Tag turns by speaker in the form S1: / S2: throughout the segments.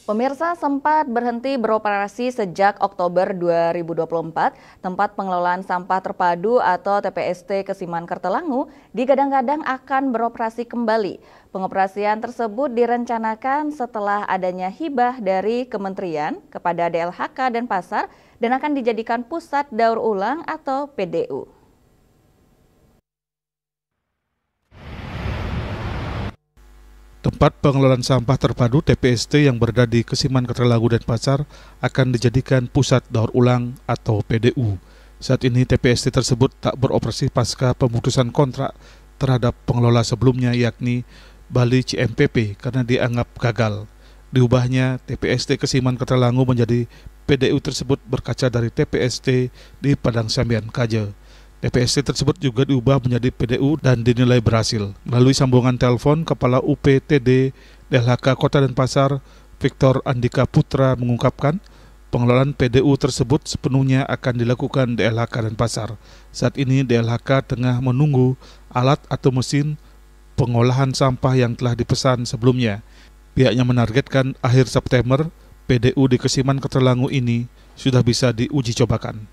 S1: Pemirsa, sempat berhenti beroperasi sejak Oktober 2024, tempat pengelolaan sampah terpadu atau TPST Kesiman Kertelangu digadang-gadang akan beroperasi kembali. Pengoperasian tersebut direncanakan setelah adanya hibah dari Kementerian kepada DLHK Denpasar dan akan dijadikan pusat daur ulang atau PDU.
S2: Tempat pengelolaan sampah terpadu TPST yang berada di Kesiman Kertelangu Denpasar akan dijadikan pusat daur ulang atau PDU. Saat ini TPST tersebut tak beroperasi pasca pemutusan kontrak terhadap pengelola sebelumnya yakni Bali CMPP karena dianggap gagal. Diubahnya TPST Kesiman Kertelangu menjadi PDU tersebut berkaca dari TPST di Padang Sambian Kaje. TPST tersebut juga diubah menjadi PDU dan dinilai berhasil. Melalui sambungan telepon, Kepala UPTD DLHK Kota Denpasar, Victor Andika Putra mengungkapkan pengelolaan PDU tersebut sepenuhnya akan dilakukan DLHK Denpasar. Saat ini DLHK tengah menunggu alat atau mesin pengolahan sampah yang telah dipesan sebelumnya. Pihaknya menargetkan akhir September PDU di Kesiman Kertelangu ini sudah bisa diuji cobakan.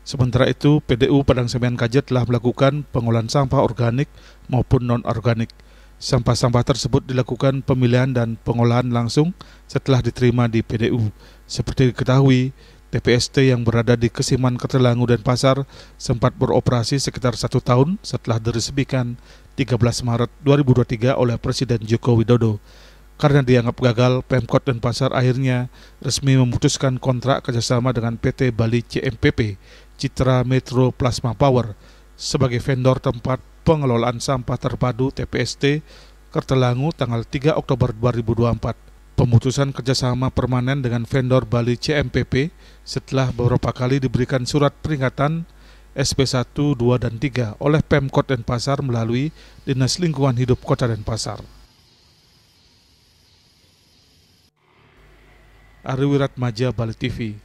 S2: Sementara itu, PDU Padang Sambian Kaje telah melakukan pengolahan sampah organik maupun non-organik. Sampah-sampah tersebut dilakukan pemilihan dan pengolahan langsung setelah diterima di PDU. Seperti diketahui, TPST yang berada di Kesiman Kertelangu Denpasar sempat beroperasi sekitar 1 tahun setelah diresmikan 13 Maret 2023 oleh Presiden Joko Widodo. Karena dianggap gagal, Pemkot Denpasar akhirnya resmi memutuskan kontrak kerjasama dengan PT Bali CMPP Citra Metro Plasma Power sebagai vendor tempat pengelolaan sampah terpadu TPST Kertelangu tanggal 3 Oktober 2024. Pemutusan kerjasama permanen dengan vendor Bali CMPP setelah beberapa kali diberikan surat peringatan SP 1, 2, dan 3 oleh Pemkot Denpasar melalui Dinas Lingkungan Hidup Kota Denpasar. Ari Wiratmaja, Bali TV.